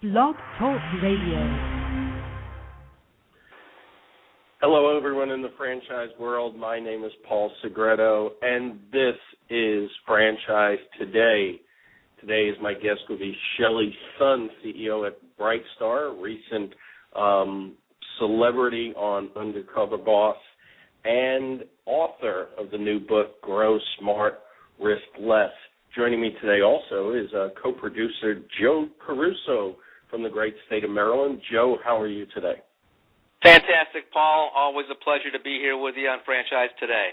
Blog Talk Radio. Hello, everyone in the franchise world. My name is Paul Segreto, and this is Franchise Today. Today, my guest will be Shelly Sun, CEO at BrightStar, recent celebrity on Undercover Boss, and author of the new book, Grow Smart, Risk Less. Joining me today also is co-producer Joe Caruso from the great state of Maryland. Joe, how are you today? Fantastic, Paul. Always a pleasure to be here with you on Franchise Today.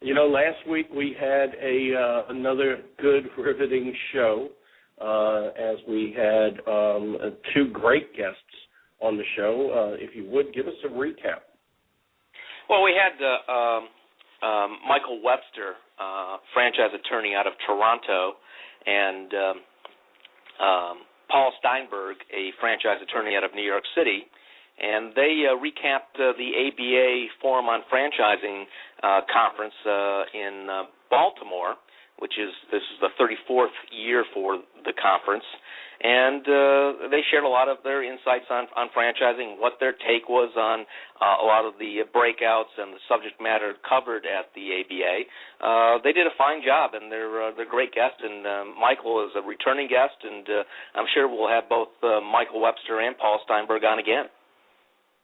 You know, last week we had another good, riveting show as we had two great guests on the show. If you would, give us a recap. Well, we had Michael Webster, franchise attorney out of Toronto, and Paul Steinberg, a franchise attorney out of New York City, and they recapped the ABA Forum on Franchising conference in Baltimore, this is the 34th year for the conference, and they shared a lot of their insights on franchising, what their take was on a lot of the breakouts and the subject matter covered at the ABA. They did a fine job, and they're great guests, and Michael is a returning guest, and I'm sure we'll have both Michael Webster and Paul Steinberg on again.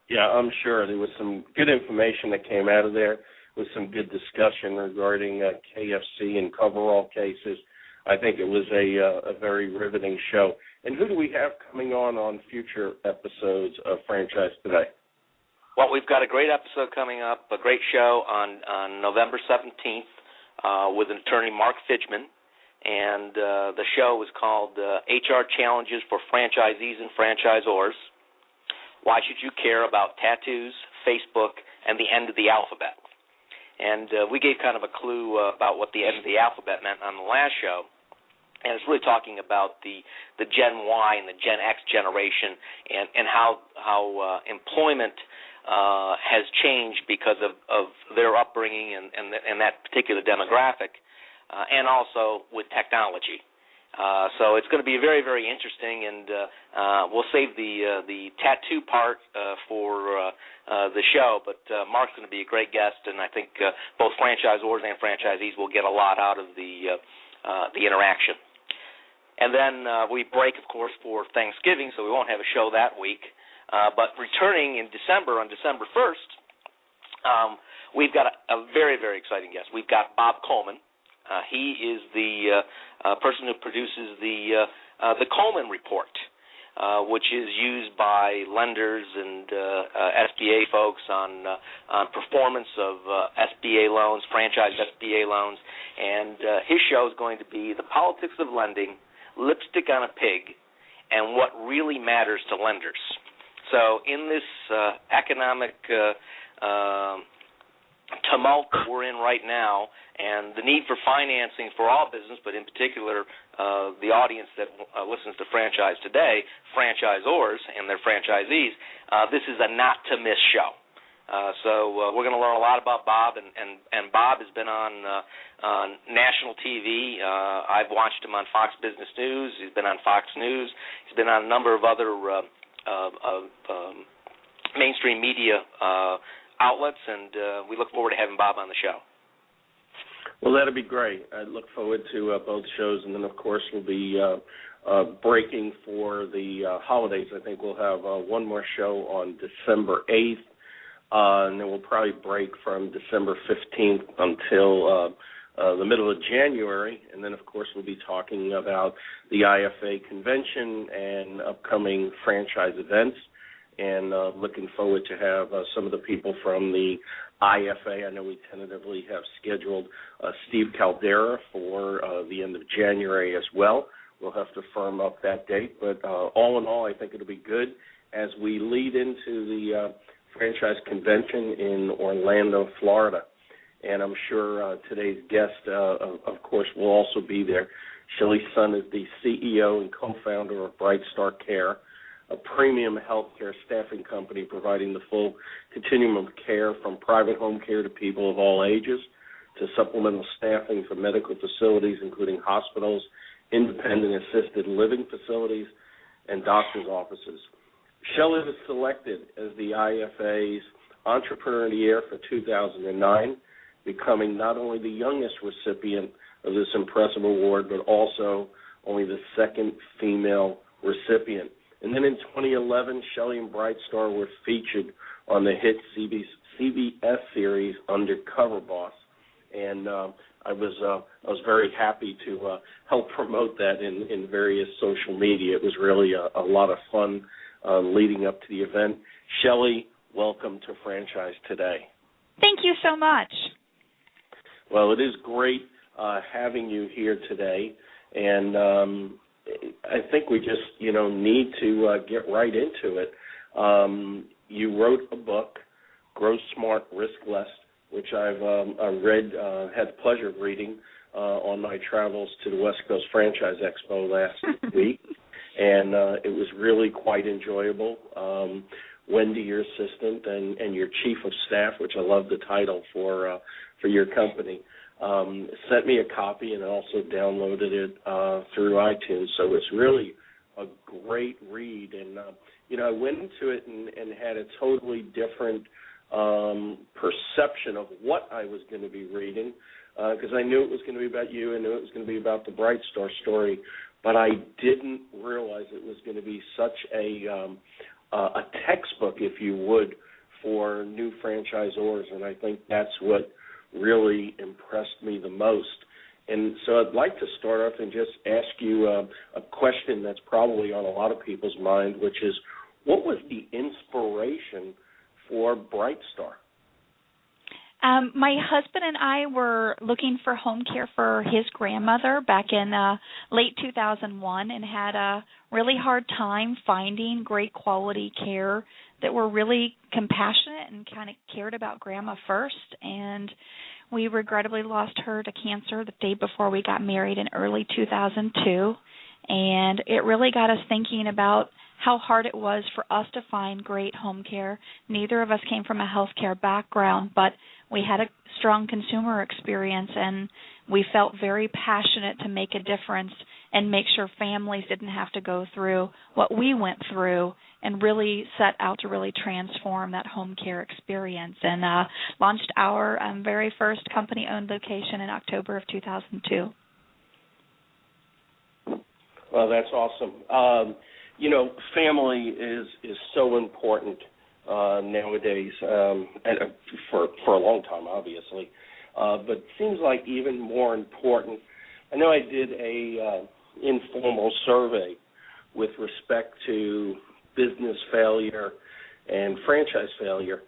Yeah, I'm sure. There was some good information that came out of there with some good discussion regarding KFC and coverall cases. I think it was a very riveting show. And who do we have coming on future episodes of Franchise Today? Well, we've got a great episode coming up, a great show on November 17th with attorney Mark Fidgman. And the show is called HR Challenges for Franchisees and Franchisors. Why should you care about tattoos, Facebook, and the end of the alphabet? And we gave kind of a clue about what the end of the alphabet meant on the last show. And it's really talking about the Gen Y and the Gen X generation and how employment has changed because of their upbringing and that particular demographic, and also with technology. So it's going to be very, very interesting, and we'll save the tattoo part for the show, but Mark's going to be a great guest, and I think both franchisors and franchisees will get a lot out of the interaction. And then we break, of course, for Thanksgiving, so we won't have a show that week. But returning in December, on December 1st, we've got a very, very exciting guest. We've got Bob Coleman. He is the person who produces the Coleman Report, which is used by lenders and SBA folks on performance of SBA loans, franchise SBA loans. And his show is going to be The Politics of Lending, Lipstick on a Pig, and What Really Matters to Lenders. So in this economic tumult that we're in right now, and the need for financing for all business, but in particular the audience that listens to Franchise Today, franchisors and their franchisees, this is a not-to-miss show. So we're going to learn a lot about Bob, and Bob has been on national TV. I've watched him on Fox Business News. He's been on Fox News. He's been on a number of other mainstream media outlets, and we look forward to having Bob on the show. Well, that'll be great. I look forward to both shows, and then, of course, we'll be breaking for the holidays. I think we'll have one more show on December 8th, and then we'll probably break from December 15th until the middle of January, and then, of course, we'll be talking about the IFA convention and upcoming franchise events. And looking forward to have some of the people from the IFA. I know we tentatively have scheduled Steve Caldera for the end of January as well. We'll have to firm up that date. But all in all, I think it'll be good as we lead into the franchise convention in Orlando, Florida. And I'm sure today's guest, of course, will also be there. Shelly Sun is the CEO and co-founder of BrightStar Care, a premium healthcare staffing company providing the full continuum of care from private home care to people of all ages to supplemental staffing for medical facilities, including hospitals, independent assisted living facilities, and doctor's offices. Shelly was selected as the IFA's Entrepreneur of the Year for 2009, becoming not only the youngest recipient of this impressive award, but also only the second female recipient. And then in 2011, Shelly and BrightStar were featured on the hit CBS series Undercover Boss, and I was very happy to help promote that in various social media. It was really a lot of fun leading up to the event. Shelly, welcome to Franchise Today. Thank you so much. Well, it is great having you here today, and I think we just, need to get right into it. You wrote a book, Grow Smart, Risk Less, which I've read, had the pleasure of reading on my travels to the West Coast Franchise Expo last week, and it was really quite enjoyable. Wendy, your assistant, and your chief of staff, which I love the title for your company, sent me a copy and also downloaded it through iTunes. So it's really a great read. And, I went into it and had a totally different perception of what I was going to be reading because I knew it was going to be about you. I knew it was going to be about the BrightStar story, but I didn't realize it was going to be such a textbook, if you would, for new franchisors, and I think that's what really impressed me the most. And so I'd like to start off and just ask you a question that's probably on a lot of people's mind, which is, what was the inspiration for BrightStar? My husband and I were looking for home care for his grandmother back in late 2001 and had a really hard time finding great quality care that were really compassionate and kind of cared about Grandma first. And we regrettably lost her to cancer the day before we got married in early 2002. And it really got us thinking about how hard it was for us to find great home care. Neither of us came from a healthcare background, but we had a strong consumer experience, and we felt very passionate to make a difference and make sure families didn't have to go through what we went through, and really set out to really transform that home care experience, and launched our very first company-owned location in October of 2002. Well, that's awesome. Family is so important nowadays, and for a long time, obviously, but it seems like even more important. I know I did a informal survey with respect to business failure and franchise failure,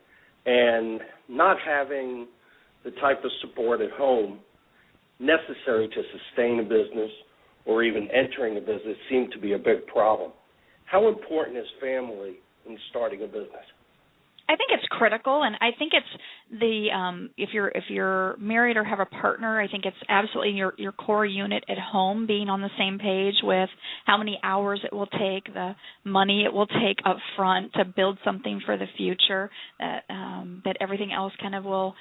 and not having the type of support at home necessary to sustain a business or even entering a business seemed to be a big problem. How important is family in starting a business? I think it's critical, and I think it's the if you're married or have a partner, I think it's absolutely your core unit at home being on the same page with how many hours it will take, the money it will take up front to build something for the future, that everything else kind of will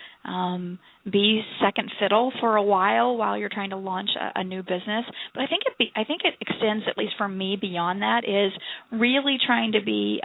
be second fiddle for a while you're trying to launch a new business. But I think it extends, at least for me, beyond that, is really trying to be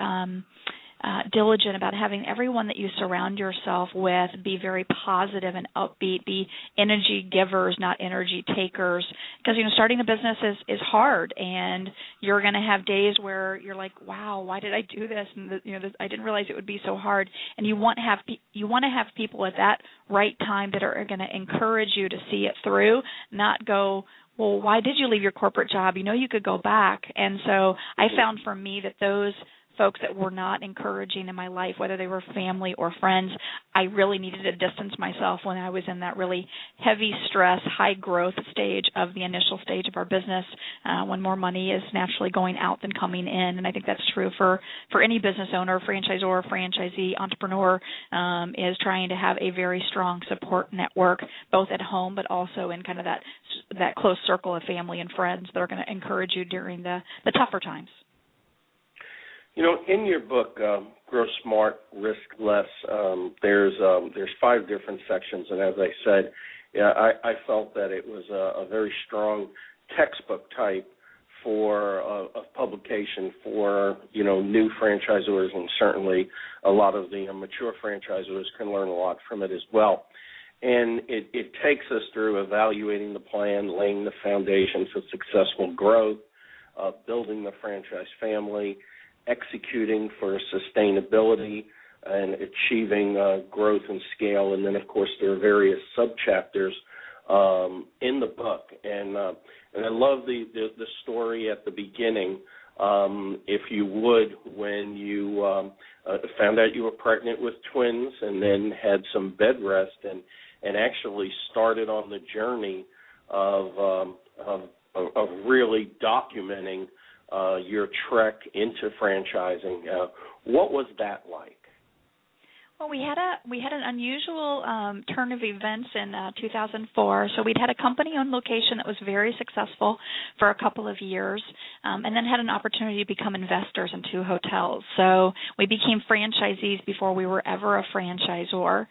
diligent about having everyone that you surround yourself with be very positive and upbeat, be energy givers, not energy takers. Because, starting a business is hard, and you're going to have days where you're like, wow, why did I do this? And I didn't realize it would be so hard. And you want to have people at that right time that are going to encourage you to see it through, not go, well, why did you leave your corporate job? You could go back. And so I found for me that those folks that were not encouraging in my life, whether they were family or friends, I really needed to distance myself when I was in that really heavy stress, high growth stage of the initial stage of our business, when more money is naturally going out than coming in. And I think that's true for any business owner, franchisor, franchisee, entrepreneur, is trying to have a very strong support network, both at home but also in kind of that close circle of family and friends that are going to encourage you during the tougher times. In your book, Grow Smart, Risk Less, there's 5 different sections, and as I said, I felt that it was a very strong textbook type for of publication for new franchisors, and certainly a lot of the mature franchisors can learn a lot from it as well. And it takes us through evaluating the plan, laying the foundation for successful growth, building the franchise family, executing for sustainability, and achieving growth and scale. And then, of course, there are various subchapters in the book. And I love the story at the beginning, if you would, when you found out you were pregnant with twins and then had some bed rest and actually started on the journey of really documenting your trek into franchising. What was that like? Well, we had an unusual turn of events in 2004. So we'd had a company-owned location that was very successful for a couple of years, and then had an opportunity to become investors in 2 hotels. So we became franchisees before we were ever a franchisor.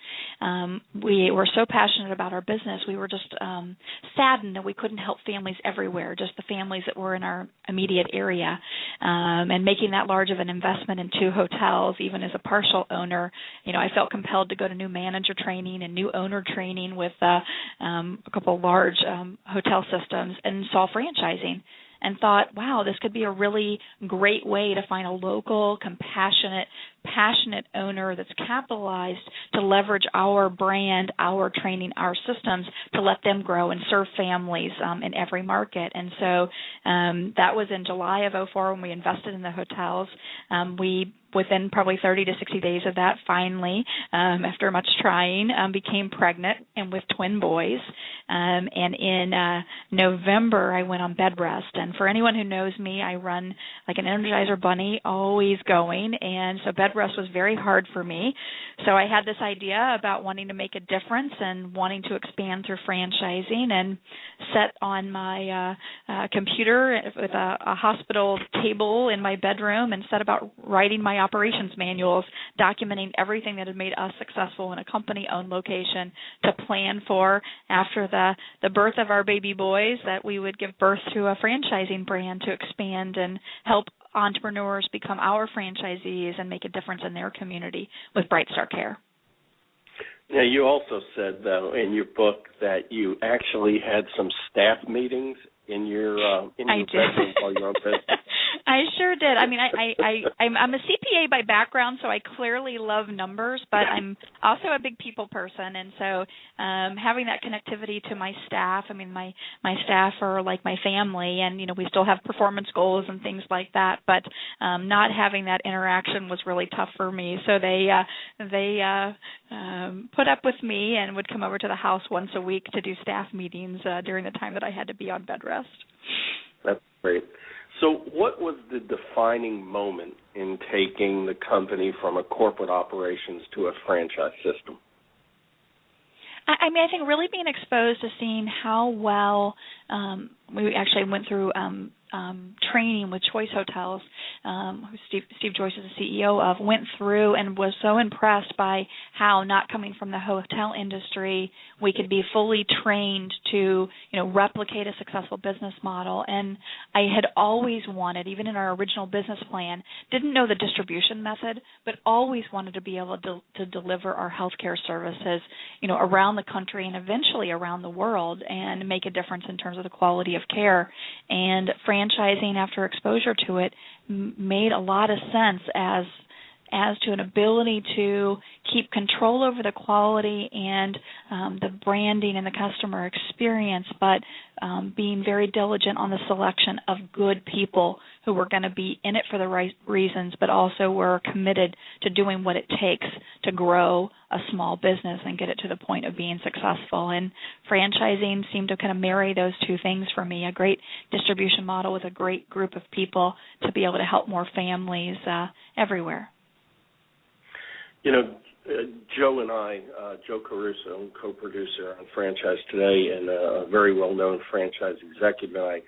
We were so passionate about our business, we were just saddened that we couldn't help families everywhere, just the families that were in our immediate area. And making that large of an investment in 2 hotels, even as a partial owner, I felt compelled to go to new manager training and new owner training with a couple of large hotel systems, and saw franchising and thought, wow, this could be a really great way to find a local, compassionate, passionate owner that's capitalized to leverage our brand, our training, our systems to let them grow and serve families in every market. And so that was in July of 2004 when we invested in the hotels. Within probably 30 to 60 days of that, finally, after much trying, became pregnant and with twin boys. And in November, I went on bed rest. And for anyone who knows me, I run like an Energizer bunny, always going. And so bed rest was very hard for me. So I had this idea about wanting to make a difference and wanting to expand through franchising, and sat on my computer with a hospital table in my bedroom and set about writing my operations manuals, documenting everything that had made us successful in a company-owned location, to plan for, after the birth of our baby boys, that we would give birth to a franchising brand to expand and help entrepreneurs become our franchisees and make a difference in their community with BrightStar Care. Now, you also said, though, in your book that you actually had some staff meetings in your bedroom while you were on bed. I sure did. I mean, I'm a CPA by background, so I clearly love numbers, but I'm also a big people person, and so having that connectivity to my staff. I mean, my staff are like my family, and we still have performance goals and things like that, but not having that interaction was really tough for me. So they put up with me and would come over to the house once a week to do staff meetings during the time that I had to be on bed rest. That's great. So what was the defining moment in taking the company from a corporate operations to a franchise system? I mean, I think really being exposed to seeing how well we actually went through training with Choice Hotels, who Steve Joyce is the CEO of, went through and was so impressed by how, not coming from the hotel industry, we could be fully trained to, replicate a successful business model. And I had always wanted, even in our original business plan, didn't know the distribution method, but always wanted to be able to deliver our healthcare services, around the country and eventually around the world, and make a difference in terms of the quality of care. And franchising, after exposure to it, made a lot of sense as to an ability to keep control over the quality and the branding and the customer experience, but being very diligent on the selection of good people who were going to be in it for the right reasons, but also were committed to doing what it takes to grow a small business and get it to the point of being successful. And franchising seemed to kind of marry those two things for me: a great distribution model with a great group of people to be able to help more families everywhere. Joe and I, Joe Caruso, co-producer on Franchise Today and a very well-known franchise executive, and I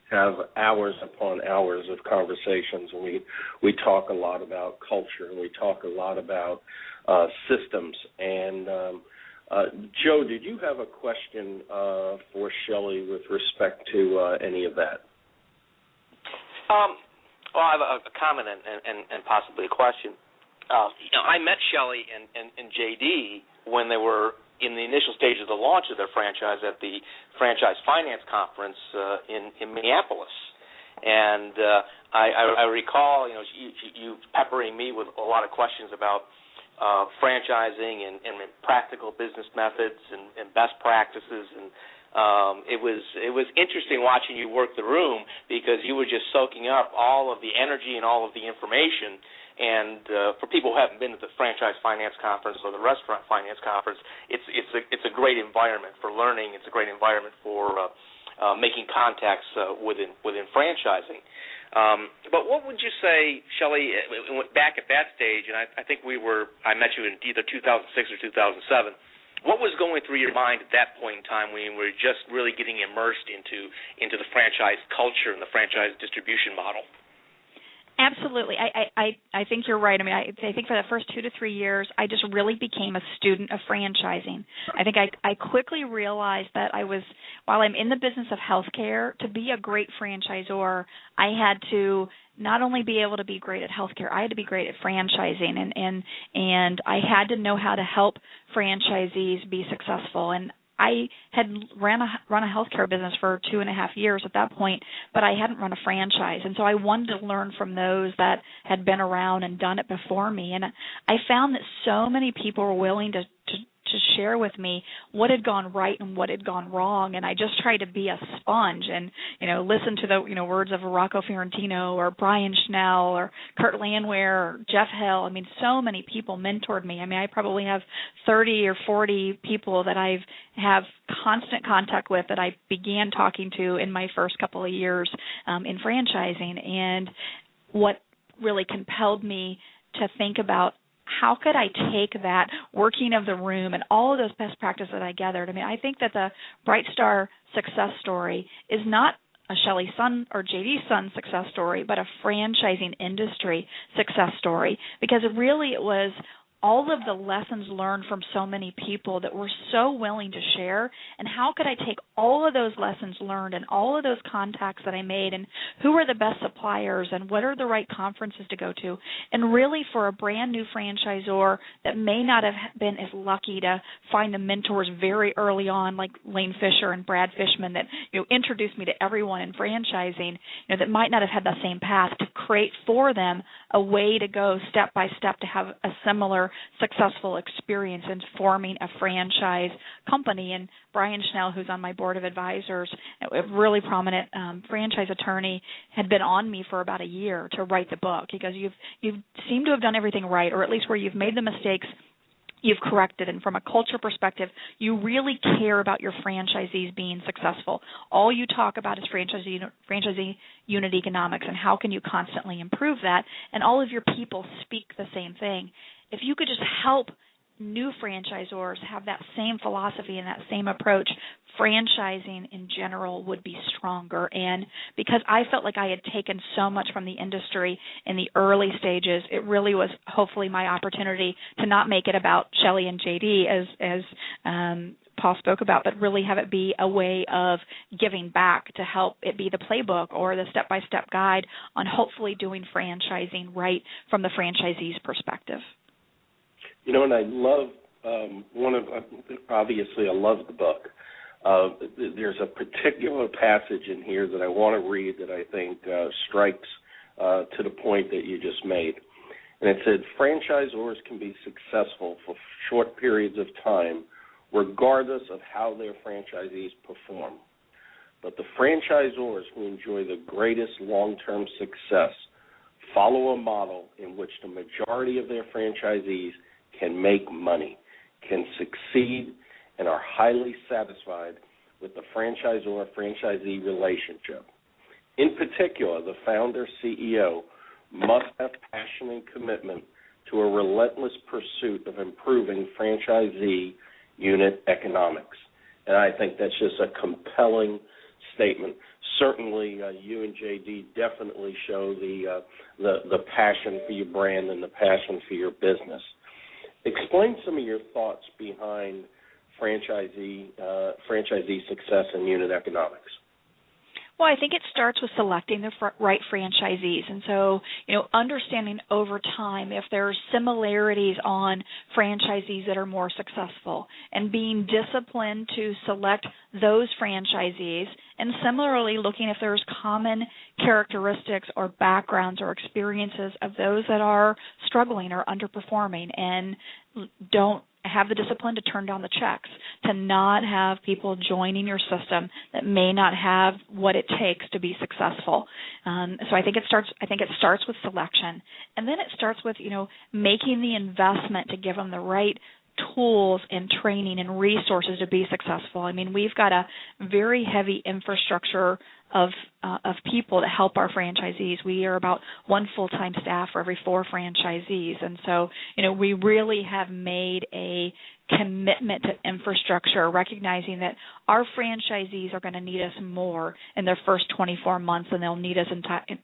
have hours upon hours of conversations, and we talk a lot about culture, and we talk a lot about systems. And Joe, did you have a question for Shelly with respect to any of that? Well, I have a comment and possibly a question. I met Shelly and JD when they were in the initial stage of the launch of their franchise at the Franchise Finance Conference in Minneapolis. And I recall, you peppering me with a lot of questions about franchising and practical business methods and best practices, and it was interesting watching you work the room because you were just soaking up all of the energy and all of the information. And for people who haven't been to the Franchise Finance Conference or the Restaurant Finance Conference, it's a great environment for learning. It's a great environment for making contacts within franchising. But what would you say, Shelly, back at that stage, and I think I met you in either 2006 or 2007, what was going through your mind at that point in time when you were just really getting immersed into the franchise culture and the franchise distribution model? Absolutely. I think you're right. I mean, I think for the first 2 to 3 years, I just really became a student of franchising. I think I quickly realized that while I'm in the business of healthcare, to be a great franchisor, I had to not only be able to be great at healthcare, I had to be great at franchising, and I had to know how to help franchisees be successful. And I had run a healthcare business for 2.5 years at that point, but I hadn't run a franchise. And so I wanted to learn from those that had been around and done it before me. And I found that so many people were willing to share with me what had gone right and what had gone wrong, and I just tried to be a sponge and listen to the words of Rocco Fiorentino or Brian Schnell or Kurt Landwehr or Jeff Hill. I mean, so many people mentored me. I mean, I probably have 30 or 40 people that I have constant contact with that I began talking to in my first couple of years in franchising. And what really compelled me to think about how could I take that working of the room and all of those best practices that I gathered? I mean, I think that the BrightStar success story is not a Shelly Sun or JD Sun success story, but a franchising industry success story, because really it was all of the lessons learned from so many people that were so willing to share, and how could I take all of those lessons learned and all of those contacts that I made and who are the best suppliers and what are the right conferences to go to, and really for a brand new franchisor that may not have been as lucky to find the mentors very early on like Lane Fisher and Brad Fishman that introduced me to everyone in franchising, that might not have had the same path, to create for them a way to go step by step to have a similar successful experience in forming a franchise company. And Brian Schnell, who's on my board of advisors, a really prominent franchise attorney, had been on me for about a year to write the book. He goes, you've seemed to have done everything right, or at least where you've made the mistakes, you've corrected. And from a culture perspective, you really care about your franchisees being successful. All you talk about is franchisee unit economics and how can you constantly improve that. And all of your people speak the same thing. If you could just help new franchisors have that same philosophy and that same approach, franchising in general would be stronger. And because I felt like I had taken so much from the industry in the early stages, it really was hopefully my opportunity to not make it about Shelly and JD as Paul spoke about, but really have it be a way of giving back to help it be the playbook or the step-by-step guide on hopefully doing franchising right from the franchisee's perspective. And I love obviously I love the book. There's a particular passage in here that I want to read that I think strikes to the point that you just made. And it said, franchisors can be successful for short periods of time regardless of how their franchisees perform. But the franchisors who enjoy the greatest long-term success follow a model in which the majority of their franchisees can make money, can succeed, and are highly satisfied with the franchisor-franchisee relationship. In particular, the founder CEO must have passion and commitment to a relentless pursuit of improving franchisee unit economics. And I think that's just a compelling statement. Certainly, you and JD definitely show the passion for your brand and the passion for your business. Explain some of your thoughts behind franchisee success and unit economics. Well, I think it starts with selecting the right franchisees. And so, understanding over time if there are similarities on franchisees that are more successful and being disciplined to select those franchisees, and similarly looking if there's common characteristics or backgrounds or experiences of those that are struggling or underperforming and don't have the discipline to turn down the checks, to not have people joining your system that may not have what it takes to be successful. So I think it starts with selection, and then it starts with making the investment to give them the right tools and training and resources to be successful. I mean, we've got a very heavy infrastructure of people to help our franchisees. We are about one full-time staff for every 4 franchisees, and so we really have made a commitment to infrastructure, recognizing that our franchisees are going to need us more in their first 24 months than they'll need us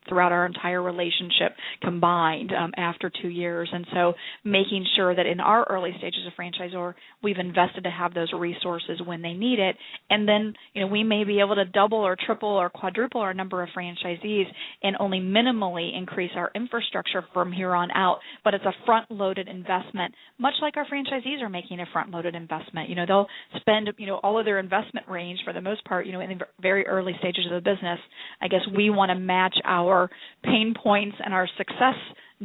throughout our entire relationship combined after 2 years. And so making sure that in our early stages of franchisor, we've invested to have those resources when they need it. And then, we may be able to double or triple or quadruple our number of franchisees and only minimally increase our infrastructure from here on out. But it's a front-loaded investment, much like our franchisees are making a front-loaded investment. They'll spend, all of their investment range for the most part, in the very early stages of the business. I guess we want to match our pain points and our success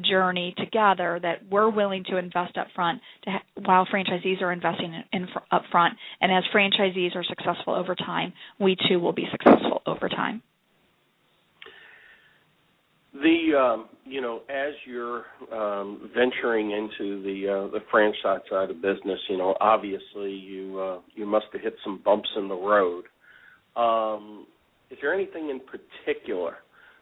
journey together, that we're willing to invest up front while franchisees are investing in up front. And as franchisees are successful over time, we too will be successful over time. As you're venturing into the franchise side of business, obviously you must have hit some bumps in the road. Is there anything in particular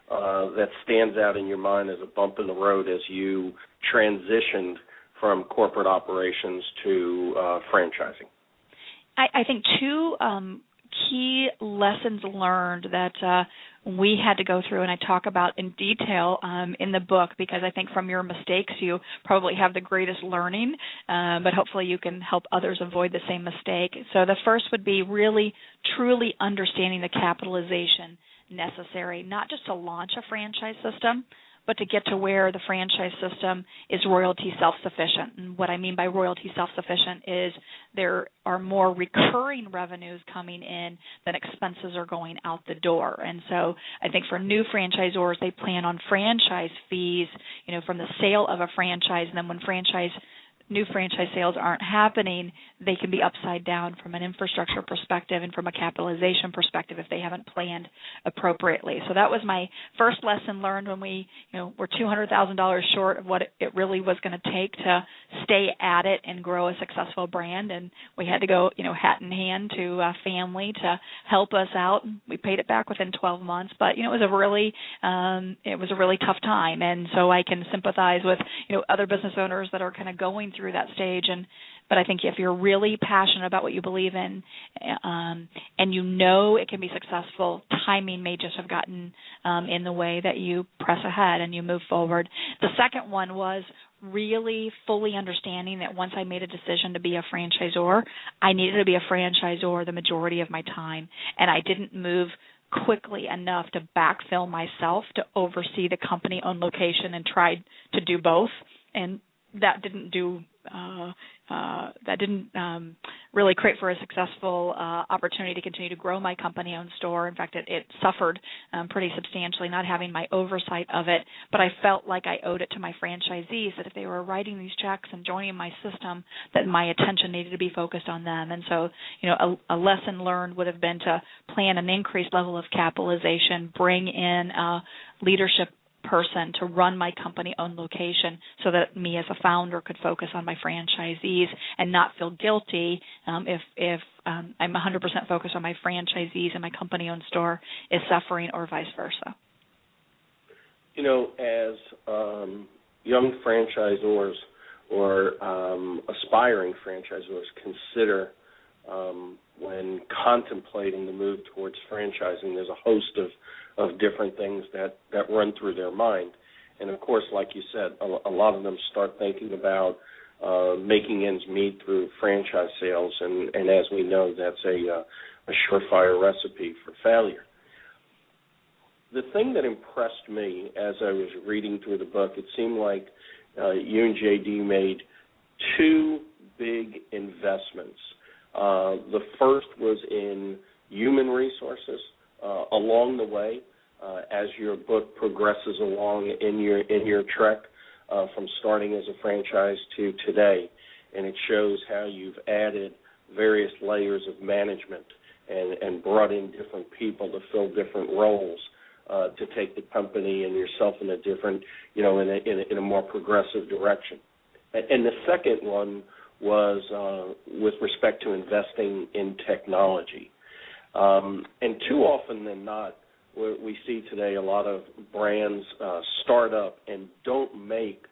that stands out in your mind as a bump in the road as you transitioned from corporate operations to franchising? I think 2 key lessons learned that we had to go through, and I talk about in detail in the book, because I think from your mistakes you probably have the greatest learning, but hopefully you can help others avoid the same mistake. So the first would be really, truly understanding the capitalization necessary, not just to launch a franchise system, but to get to where the franchise system is royalty self-sufficient. And what I mean by royalty self-sufficient is there are more recurring revenues coming in than expenses are going out the door. And so I think for new franchisors, they plan on franchise fees, from the sale of a franchise, and then when new franchise sales aren't happening, they can be upside down from an infrastructure perspective and from a capitalization perspective if they haven't planned appropriately. So that was my first lesson learned when we were $200,000 short of what it really was going to take to stay at it and grow a successful brand. And we had to go, hat in hand to a family to help us out. We paid it back within 12 months, but, it was a really tough time. And so I can sympathize with, other business owners that are kind of going through that stage. But I think if you're really passionate about what you believe in, and it can be successful, timing may just have gotten in the way that you press ahead and you move forward. The second one was really fully understanding that once I made a decision to be a franchisor, I needed to be a franchisor the majority of my time, and I didn't move quickly enough to backfill myself to oversee the company-owned location and tried to do both. And that didn't really create for a successful opportunity to continue to grow my company-owned store. In fact, it suffered pretty substantially not having my oversight of it. But I felt like I owed it to my franchisees that if they were writing these checks and joining my system, that my attention needed to be focused on them. And so, a lesson learned would have been to plan an increased level of capitalization, bring in leadership person to run my company-owned location so that me as a founder could focus on my franchisees and not feel guilty if I'm 100% focused on my franchisees and my company-owned store is suffering, or vice versa. As young franchisors or aspiring franchisors consider when contemplating the move towards franchising, there's a host of different things that run through their mind. And, of course, like you said, a lot of them start thinking about making ends meet through franchise sales, and as we know, that's a surefire recipe for failure. the thing that impressed me as I was reading through the book, it seemed like you and JD made two big investments. The first was in human resources along the way as your book progresses along in your trek from starting as a franchise to today, and it shows how you've added various layers of management and brought in different people to fill different roles to take the company and yourself in a different, in a more progressive direction. And the second one was with respect to investing in technology. And too often than not, we see today a lot of brands start up and don't make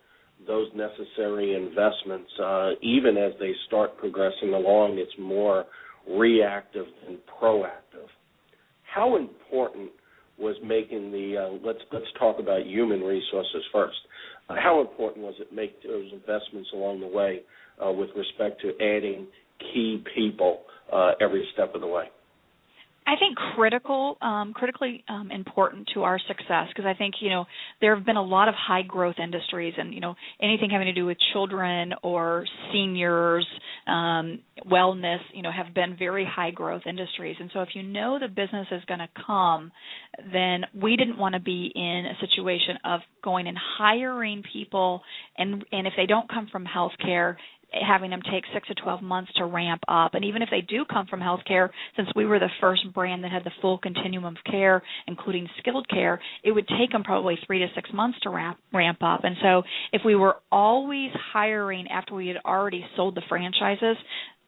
those necessary investments. Even as they start progressing along, it's more reactive than proactive. How important was making let's talk about human resources first. How important was it make those investments along the way with respect to adding key people every step of the way? I think critically important to our success, because I think, there have been a lot of high growth industries and, anything having to do with children or seniors, wellness, have been very high growth industries. And so if the business is going to come, then we didn't want to be in a situation of going and hiring people and if they don't come from healthcare, having them take 6 to 12 months to ramp up. And even if they do come from healthcare, since we were the first brand that had the full continuum of care, including skilled care, it would take them probably 3 to 6 months to ramp up. And so if we were always hiring after we had already sold the franchises,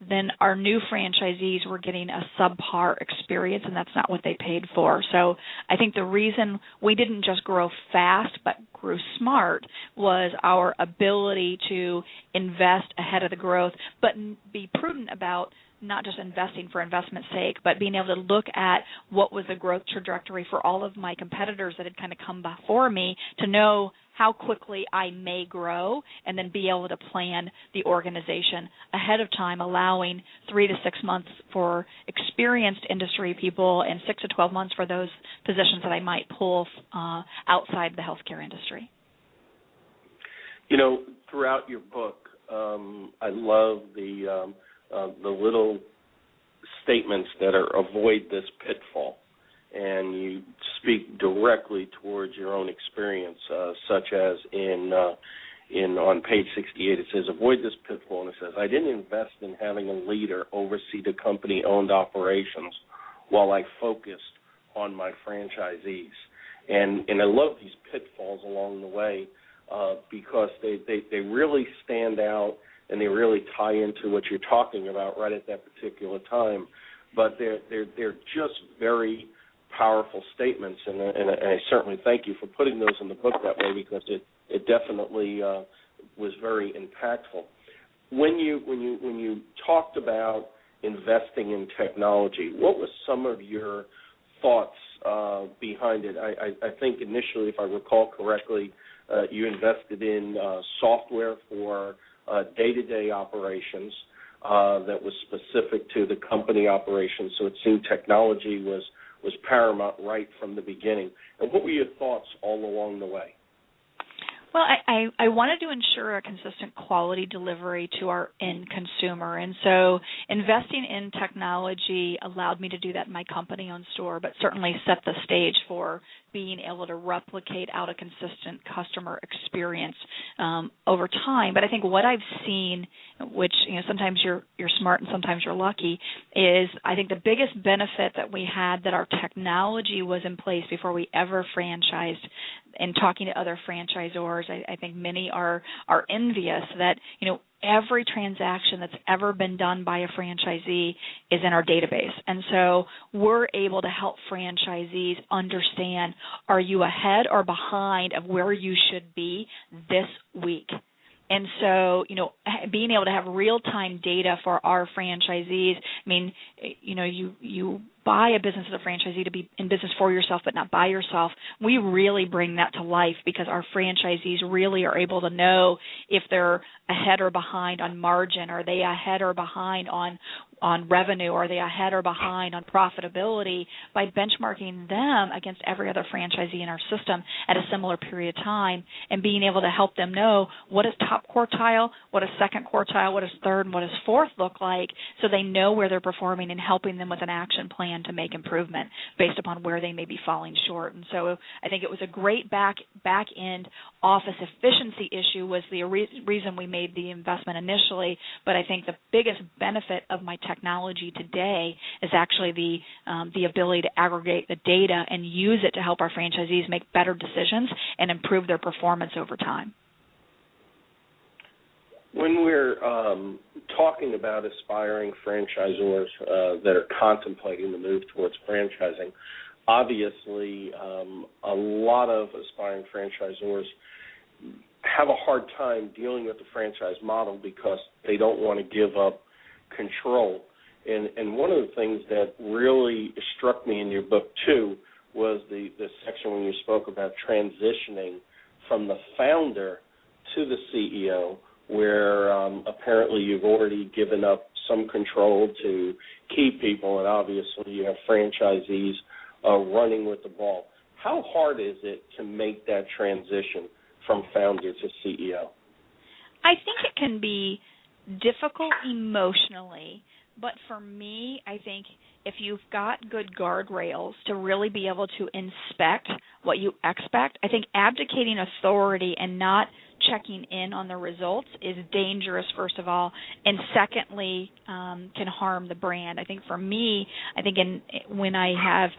then our new franchisees were getting a subpar experience, and that's not what they paid for. So I think the reason we didn't just grow fast but grew smart was our ability to invest ahead of the growth, but be prudent about not just investing for investment's sake, but being able to look at what was the growth trajectory for all of my competitors that had kind of come before me to know how quickly I may grow, and then be able to plan the organization ahead of time, allowing 3 to 6 months for experienced industry people and 6 to 12 months for those positions that I might pull outside the healthcare industry. Throughout your book, I love the little statements that are avoid this pitfall. And you speak directly towards your own experience, such as on page 68, it says, avoid this pitfall, and it says, I didn't invest in having a leader oversee the company-owned operations while I focused on my franchisees. And I love these pitfalls along the way because they really stand out and they really tie into what you're talking about right at that particular time. But they're just very powerful statements, and I certainly thank you for putting those in the book that way, because it definitely was very impactful. When you talked about investing in technology, what was some of your thoughts behind it? I think initially, if I recall correctly, you invested in software for day-to-day operations that was specific to the company operations, so it seemed technology was paramount right from the beginning. And what were your thoughts all along the way? Well, I wanted to ensure a consistent quality delivery to our end consumer, and so investing in technology allowed me to do that in my company-owned store, but certainly set the stage for being able to replicate out a consistent customer experience over time. But I think what I've seen, which sometimes you're smart and sometimes you're lucky, is I think the biggest benefit that we had that our technology was in place before we ever franchised. And talking to other franchisors, I think many are envious that every transaction that's ever been done by a franchisee is in our database. And so we're able to help franchisees understand, are you ahead or behind of where you should be this week? And so, being able to have real-time data for our franchisees, you buy a business as a franchisee to be in business for yourself but not by yourself, we really bring that to life because our franchisees really are able to know if they're ahead or behind on margin, are they ahead or behind on revenue, are they ahead or behind on profitability by benchmarking them against every other franchisee in our system at a similar period of time and being able to help them know what does top quartile, what does second quartile, what does third, and what does fourth look like so they know where they're performing and helping them with an action plan to make improvement based upon where they may be falling short. And so I think it was a great back-end office efficiency issue was the reason we made the investment initially, but I think the biggest benefit of my technology today is actually the ability to aggregate the data and use it to help our franchisees make better decisions and improve their performance over time. When we're talking about aspiring franchisors that are contemplating the move towards franchising, obviously a lot of aspiring franchisors have a hard time dealing with the franchise model because they don't want to give up control. And one of the things that really struck me in your book, too, was the section when you spoke about transitioning from the founder to the CEO, where apparently you've already given up some control to key people, and obviously you have franchisees running with the ball. How hard is it to make that transition from founder to CEO? I think it can be difficult emotionally, but for me, I think if you've got good guardrails to really be able to inspect what you expect, I think abdicating authority and not checking in on the results is dangerous, first of all, and secondly, can harm the brand. I think for me, when I have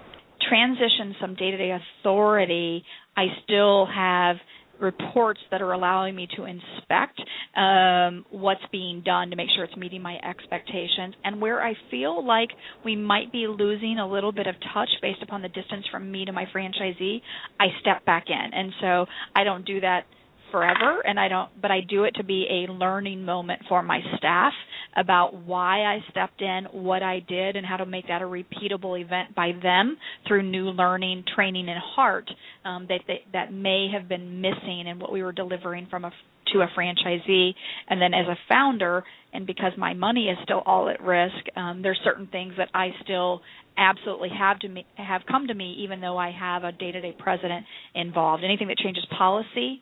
transitioned some day-to-day authority, I still have reports that are allowing me to inspect what's being done to make sure it's meeting my expectations. And where I feel like we might be losing a little bit of touch based upon the distance from me to my franchisee, I step back in. And so I don't do that forever, but I do it to be a learning moment for my staff about why I stepped in, what I did, and how to make that a repeatable event by them through new learning, training, and heart that may have been missing in what we were delivering to a franchisee. And then as a founder, and because my money is still all at risk, there's certain things that I still absolutely have come to me, even though I have a day-to-day president involved. Anything that changes policy,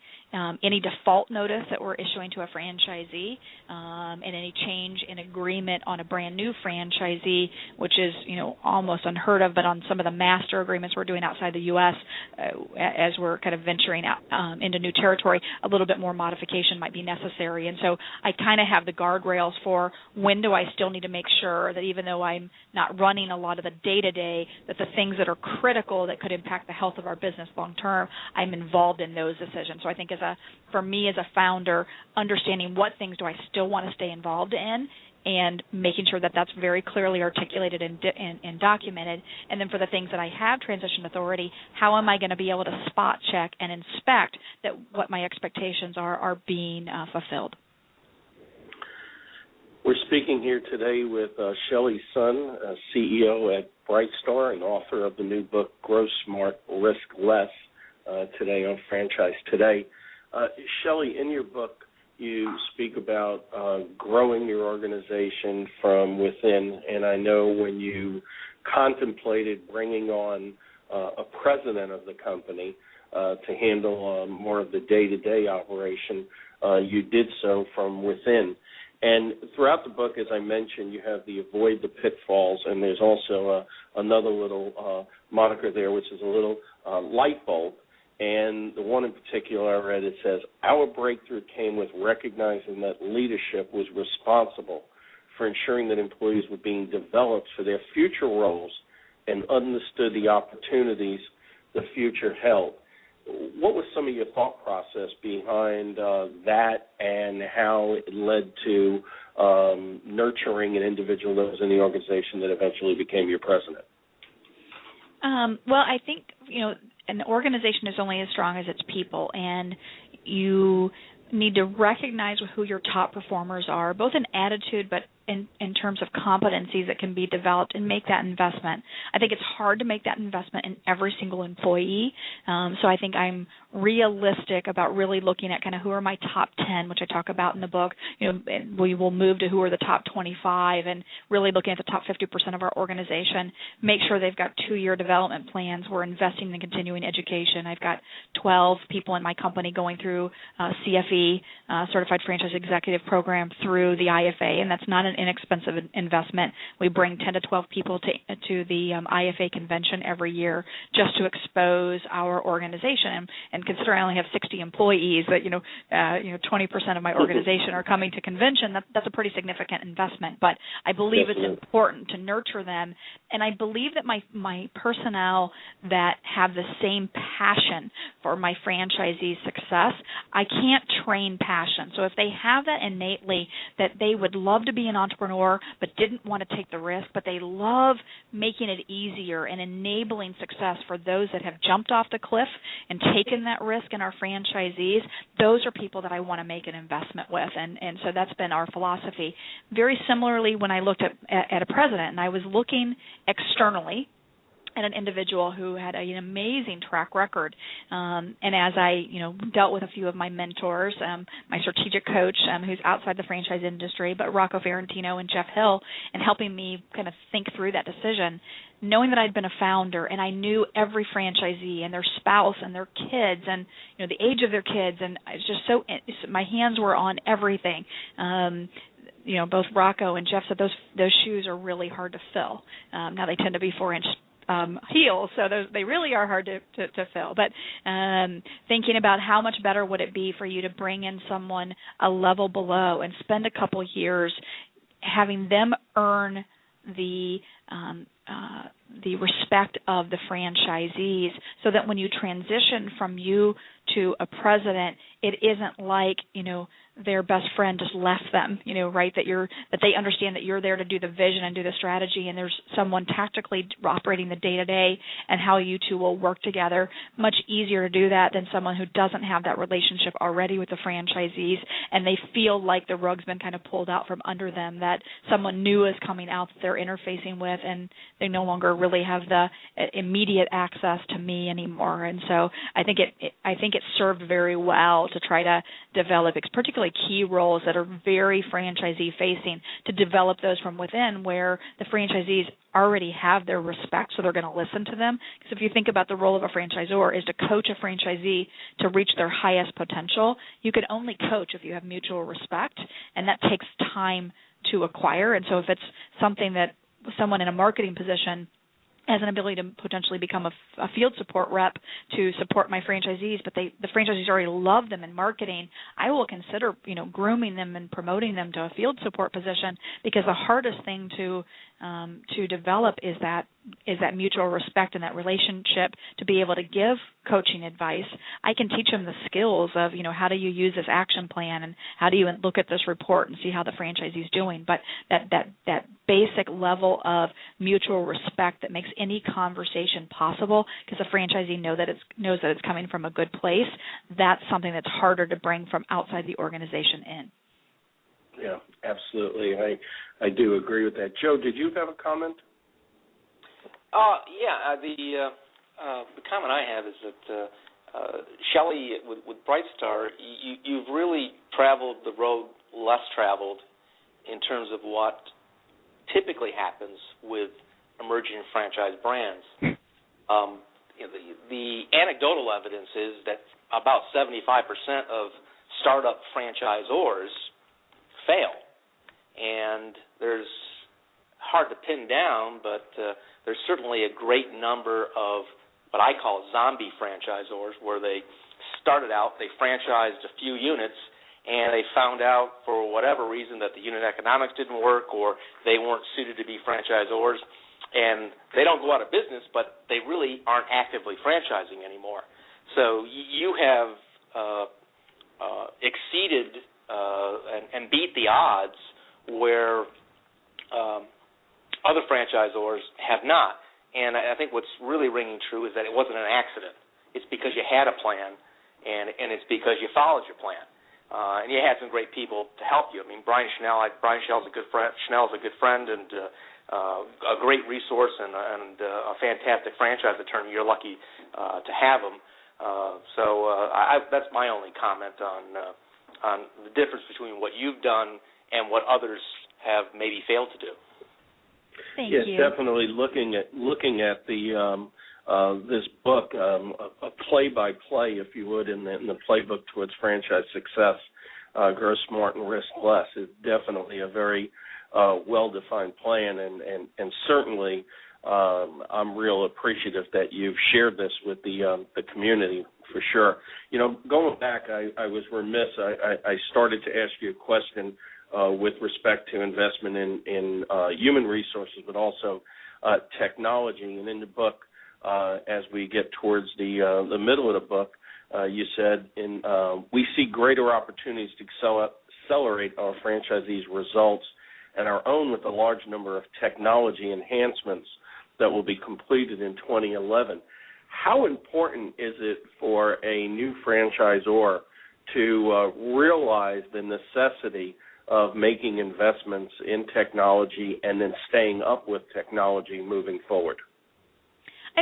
any default notice that we're issuing to a franchisee, and any change in agreement on a brand new franchisee, which is almost unheard of, but on some of the master agreements we're doing outside the U.S., as we're kind of venturing out into new territory, a little bit more modification might be necessary. And so I kind of have the guardrails for when do I still need to make sure that even though I'm not running a lot of the day-to-day, that the things that are critical that could impact the health of our business long-term, I'm involved in those decisions. So I think for me as a founder, understanding what things do I still want to stay involved in and making sure that that's very clearly articulated and documented. And then for the things that I have transition authority, how am I going to be able to spot check and inspect that what my expectations are being fulfilled? We're speaking here today with Shelly Sun, CEO at BrightStar and author of the new book, Grow Smart, Risk Less, today on Franchise Today. Shelly, in your book, you speak about growing your organization from within, and I know when you contemplated bringing on a president of the company to handle more of the day-to-day operation, you did so from within. And throughout the book, as I mentioned, you have the avoid the pitfalls, and there's also another little moniker there, which is a little light bulb. And the one in particular I read, it says, our breakthrough came with recognizing that leadership was responsible for ensuring that employees were being developed for their future roles and understood the opportunities the future held. What was some of your thought process behind that and how it led to nurturing an individual that was in the organization that eventually became your president? Well, I think, an organization is only as strong as its people, and you need to recognize who your top performers are, both in attitude but in terms of competencies that can be developed and make that investment. I think it's hard to make that investment in every single employee. So I think I'm realistic about really looking at kind of who are my top 10, which I talk about in the book. And we will move to who are the top 25 and really looking at the top 50% of our organization, make sure they've got 2-year development plans. We're investing in continuing education. I've got 12 people in my company going through CFE, Certified Franchise Executive Program, through the IFA, and that's not an inexpensive investment. We bring 10 to 12 people to the IFA convention every year just to expose our organization. And considering I only have 60 employees, that 20% of my organization are coming to convention, that's a pretty significant investment. But I believe it's important to nurture them, and I believe that my personnel that have the same passion for my franchisees' success, I can't train passion. So if they have that innately, that they would love to be an entrepreneur but didn't want to take the risk, but they love making it easier and enabling success for those that have jumped off the cliff and taken that risk in our franchisees, those are people that I want to make an investment with. And so that's been our philosophy. Very similarly, when I looked at a president and I was looking externally at an individual who had an amazing track record. And as I, dealt with a few of my mentors, my strategic coach, who's outside the franchise industry, but Rocco Ferrantino and Jeff Hill, and helping me kind of think through that decision, knowing that I'd been a founder and I knew every franchisee and their spouse and their kids and, the age of their kids, and it's just my hands were on everything. Both Rocco and Jeff said those shoes are really hard to fill. Now they tend to be 4-inch heels, so they really are hard to fill. But thinking about how much better would it be for you to bring in someone a level below and spend a couple years having them earn the respect of the franchisees, so that when you transition from you to a president, it isn't like, their best friend just left them, right? That they understand that you're there to do the vision and do the strategy, and there's someone tactically operating the day-to-day and how you two will work together. Much easier to do that than someone who doesn't have that relationship already with the franchisees, and they feel like the rug's been kind of pulled out from under them, that someone new is coming out that they're interfacing with, and they no longer really have the immediate access to me anymore. And so I think it served very well to try to develop, particularly key roles that are very franchisee facing, to develop those from within, where the franchisees already have their respect, so they're going to listen to them. Because if you think about the role of a franchisor is to coach a franchisee to reach their highest potential, you can only coach if you have mutual respect, and that takes time to acquire. And so if it's something that someone in a marketing position has an ability to potentially become a field support rep to support my franchisees, but the franchisees already love them in marketing, I will consider, grooming them and promoting them to a field support position, because the hardest thing to develop is that mutual respect and that relationship to be able to give coaching advice. I can teach them the skills of, how do you use this action plan and how do you look at this report and see how the franchisee is doing. But that basic level of mutual respect that makes any conversation possible, because the franchisee knows that it's coming from a good place, that's something that's harder to bring from outside the organization in. Yeah, absolutely. I do agree with that. Joe, did you have a comment? The comment I have is that Shelly, with BrightStar, you've really traveled the road less traveled in terms of what typically happens with emerging franchise brands. The anecdotal evidence is that about 75% of startup franchisors fail, and there's hard to pin down, but there's certainly a great number of what I call zombie franchisors, where they started out, they franchised a few units, and they found out for whatever reason that the unit economics didn't work, or they weren't suited to be franchisors, and they don't go out of business, but they really aren't actively franchising anymore. So you have exceeded and beat the odds where other franchisors have not. And I think what's really ringing true is that it wasn't an accident. It's because you had a plan, and it's because you followed your plan. and you had some great people to help you. I mean, Brian Schnell's a good friend and a great resource and a fantastic franchise attorney. You're lucky to have him. That's my only comment on the difference between what you've done and what others have maybe failed to do. Thank you. Yes, definitely looking at the this book, a play-by-play, if you would, in the playbook towards franchise success, Grow Smart and Risk Less, is definitely a very well-defined plan, and certainly I'm real appreciative that you've shared this with the community for sure. You know, going back, I was remiss. I started to ask you a question with respect to investment in human resources, but also technology. And in the book, as we get towards the middle of the book, you said, we see greater opportunities to accelerate our franchisees' results and our own with a large number of technology enhancements that will be completed in 2011. How important is it for a new franchisor to realize the necessity of making investments in technology and then staying up with technology moving forward? I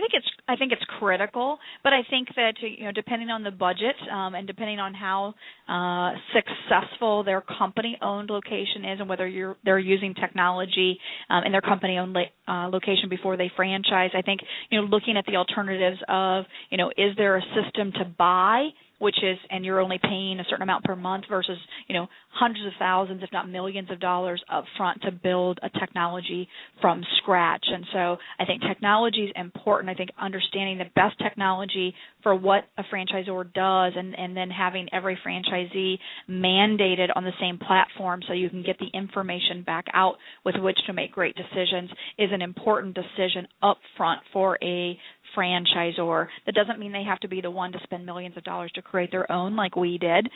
think it's critical, but I think that, you know, depending on the budget and depending on how successful their company-owned location is and whether they're using technology in their company-owned location before they franchise, I think, you know, looking at the alternatives of, you know, is there a system to buy, which is, and you're only paying a certain amount per month versus, you know, hundreds of thousands, if not millions of dollars up front to build a technology from scratch. And so I think technology is important. I think understanding the best technology for what a franchisor does and then having every franchisee mandated on the same platform so you can get the information back out with which to make great decisions is an important decision up front for a franchisor. That doesn't mean they have to be the one to spend millions of dollars to create their own like we did.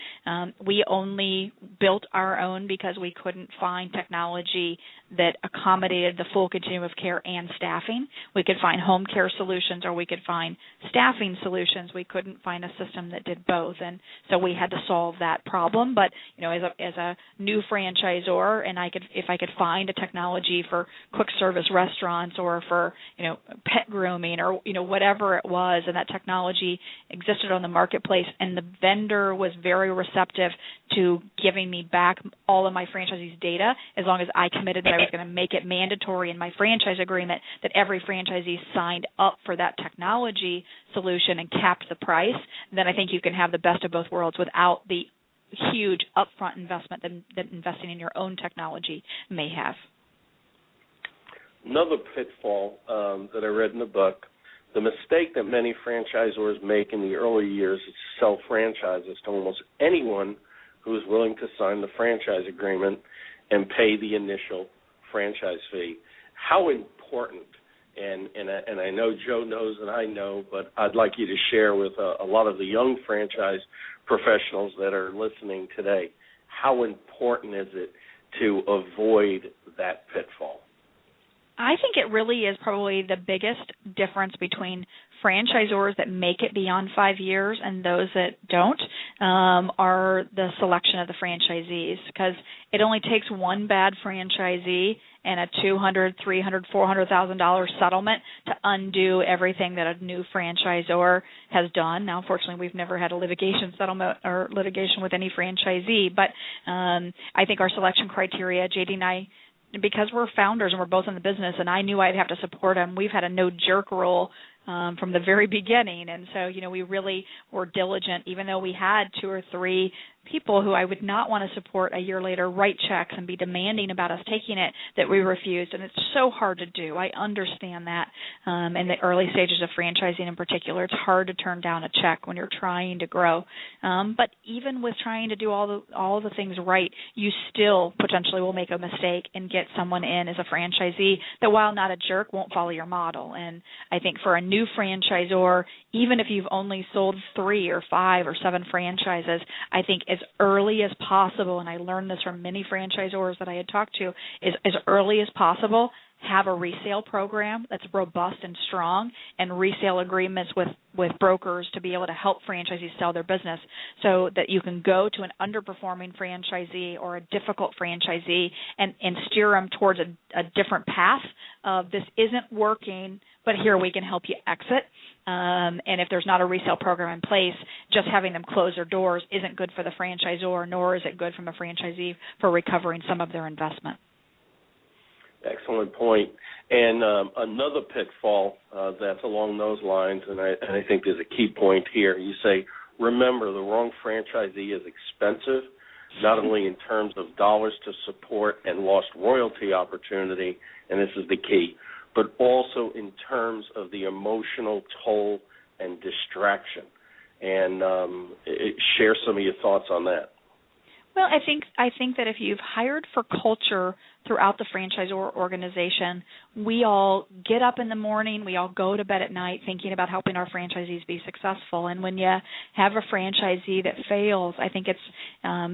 We only built our own because we couldn't find technology that accommodated the full continuum of care and staffing. We could find home care solutions or we could find staffing solutions. We couldn't find a system that did both, and so we had to solve that problem. But, you know, as a new franchisor, and if I could find a technology for quick service restaurants or for, you know, pet grooming or, you know, whatever it was, and that technology existed on the marketplace, and the vendor was very receptive to giving me back all of my franchisees' data as long as I committed that I was going to make it mandatory in my franchise agreement that every franchisee signed up for that technology solution and capped the price, then I think you can have the best of both worlds without the huge upfront investment that investing in your own technology may have. Another pitfall that I read in the book, the mistake that many franchisors make in the early years is to sell franchises to almost anyone who is willing to sign the franchise agreement and pay the initial franchise fee. How important, and I know Joe knows and I know, but I'd like you to share with a lot of the young franchise professionals that are listening today, how important is it to avoid that pitfall? I think it really is probably the biggest difference between franchisors that make it beyond 5 years and those that don't are the selection of the franchisees, because it only takes one bad franchisee and a $200,000, $300,000, $400,000 settlement to undo everything that a new franchisor has done. Now, unfortunately, we've never had a litigation settlement or litigation with any franchisee, but I think our selection criteria, JD and I, because we're founders and we're both in the business, and I knew I'd have to support them, we've had a no-jerk rule from the very beginning. And so, you know, we really were diligent, even though we had 2 or 3 people who I would not want to support a year later write checks and be demanding about us taking it, that we refused. And it's so hard to do. I understand that in the early stages of franchising in particular. It's hard to turn down a check when you're trying to grow. But even with trying to do all the things right, you still potentially will make a mistake and get someone in as a franchisee that, while not a jerk, won't follow your model. And I think for a new franchisor, even if you've only sold 3 or 5 or 7 franchises, I think as early as possible, and I learned this from many franchisors that I had talked to, is as early as possible, have a resale program that's robust and strong, and resale agreements with brokers to be able to help franchisees sell their business, so that you can go to an underperforming franchisee or a difficult franchisee and steer them towards a different path of, this isn't working, but here we can help you exit. And if there's not a resale program in place, just having them close their doors isn't good for the franchisor, nor is it good from a franchisee for recovering some of their investment. Excellent point. And another pitfall that's along those lines, and I think there's a key point here. You say, remember, the wrong franchisee is expensive, not only in terms of dollars to support and lost royalty opportunity, and this is the key, but also in terms of the emotional toll and distraction. And share some of your thoughts on that. Well, I think that if you've hired for culture throughout the franchisor organization, we all get up in the morning, we all go to bed at night thinking about helping our franchisees be successful. And when you have a franchisee that fails, I think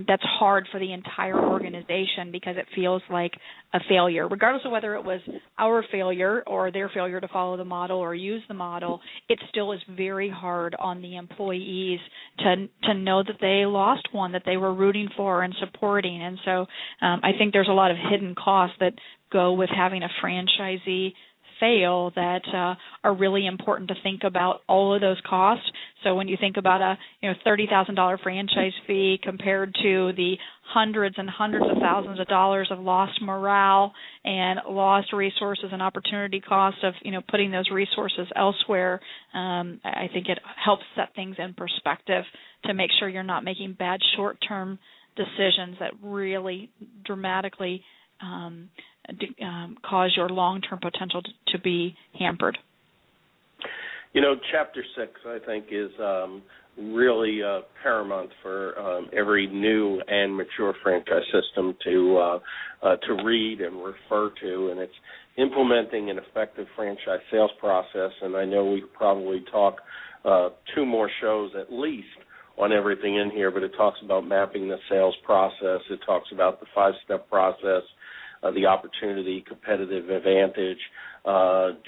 that's hard for the entire organization, because it feels like a failure, regardless of whether it was our failure or their failure to follow the model or use the model. It still is very hard on the employees to know that they lost one that they were rooting for and supporting. And so I think there's a lot of hidden costs that go with having a franchisee fail that are really important to think about all of those costs. So when you think about a $30,000 franchise fee compared to the hundreds and hundreds of thousands of dollars of lost morale and lost resources and opportunity costs of putting those resources elsewhere, I think it helps set things in perspective to make sure you're not making bad short-term decisions that really dramatically cause your long-term potential to be hampered. Chapter 6, I think, is really paramount for every new and mature franchise system to read and refer to, and it's implementing an effective franchise sales process. And I know we probably talk 2 more shows at least on everything in here, but it talks about mapping the sales process. It talks about the 5-step process, the opportunity, competitive advantage,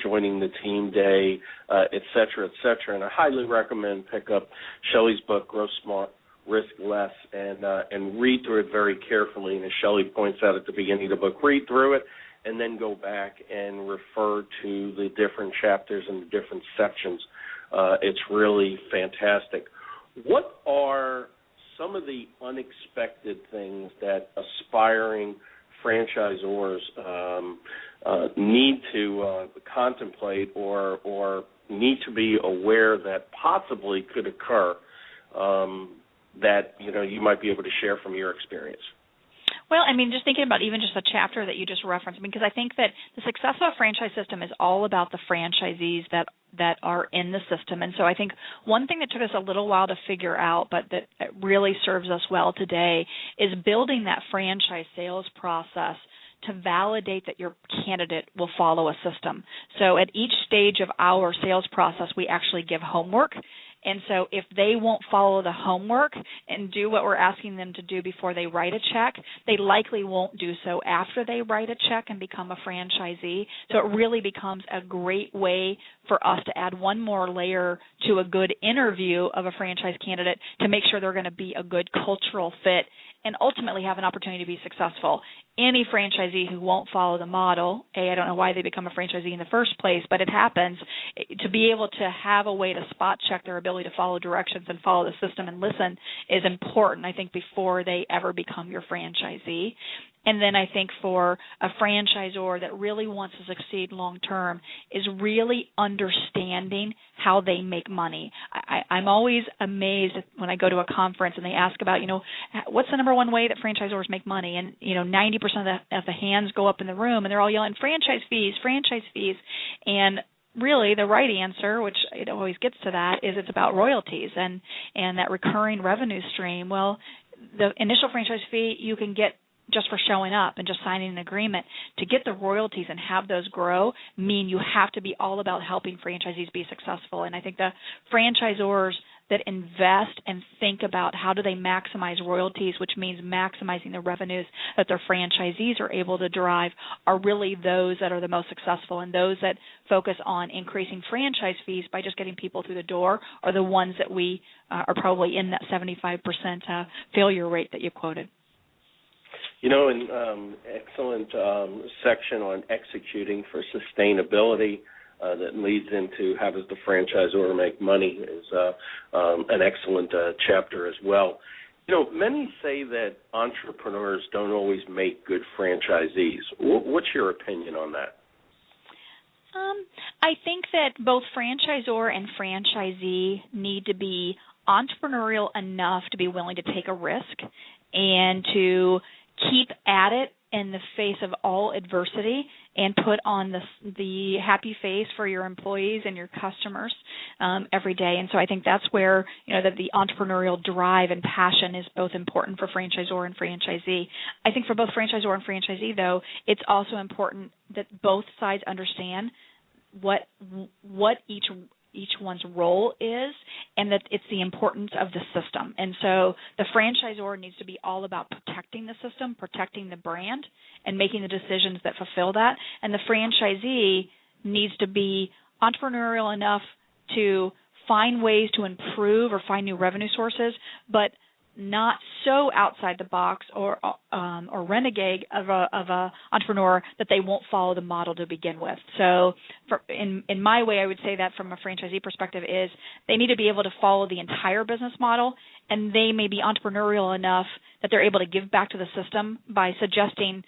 joining the team day, et cetera, et cetera. And I highly recommend pick up Shelly's book, Grow Smart, Risk Less, and read through it very carefully. And as Shelly points out at the beginning of the book, read through it and then go back and refer to the different chapters and the different sections. It's really fantastic. What are some of the unexpected things that aspiring franchisors need to contemplate or need to be aware that possibly could occur that you might be able to share from your experience? Well, just thinking about even just the chapter that you just referenced, because I think that the success of a franchise system is all about the franchisees that are in the system. And so I think one thing that took us a little while to figure out, but that really serves us well today, is building that franchise sales process to validate that your candidate will follow a system. So at each stage of our sales process, we actually give homework. And so if they won't follow the homework and do what we're asking them to do before they write a check, they likely won't do so after they write a check and become a franchisee. So it really becomes a great way for us to add one more layer to a good interview of a franchise candidate to make sure they're going to be a good cultural fit and ultimately have an opportunity to be successful. Any franchisee who won't follow the model, I don't know why they become a franchisee in the first place, but it happens. To be able to have a way to spot check their ability to follow directions and follow the system and listen is important, I think, before they ever become your franchisee. And then I think for a franchisor that really wants to succeed long term is really understanding how they make money. I'm always amazed when I go to a conference and they ask about, what's the number one way that franchisors make money? And 90% of the hands go up in the room and they're all yelling franchise fees. And really the right answer, which it always gets to that, is it's about royalties and that recurring revenue stream. Well, the initial franchise fee you can get just for showing up and just signing an agreement. To get the royalties and have those grow mean you have to be all about helping franchisees be successful. And I think the franchisors that invest and think about how do they maximize royalties, which means maximizing the revenues that their franchisees are able to derive, are really those that are the most successful, and those that focus on increasing franchise fees by just getting people through the door are the ones that we are probably in that 75% failure rate that you quoted. An excellent section on executing for sustainability that leads into how does the franchisor make money is an excellent chapter as well. Many say that entrepreneurs don't always make good franchisees. What's your opinion on that? I think that both franchisor and franchisee need to be entrepreneurial enough to be willing to take a risk and to keep at it in the face of all adversity and put on the happy face for your employees and your customers every day. And so I think that's where that the entrepreneurial drive and passion is both important for franchisor and franchisee. I think for both franchisor and franchisee, though, it's also important that both sides understand what each one's role is, and that it's the importance of the system. And so the franchisor needs to be all about protecting the system, protecting the brand, and making the decisions that fulfill that. And the franchisee needs to be entrepreneurial enough to find ways to improve or find new revenue sources, but not so outside the box or renegade of a entrepreneur that they won't follow the model to begin with. So in my way, I would say that from a franchisee perspective is they need to be able to follow the entire business model, and they may be entrepreneurial enough that they're able to give back to the system by suggesting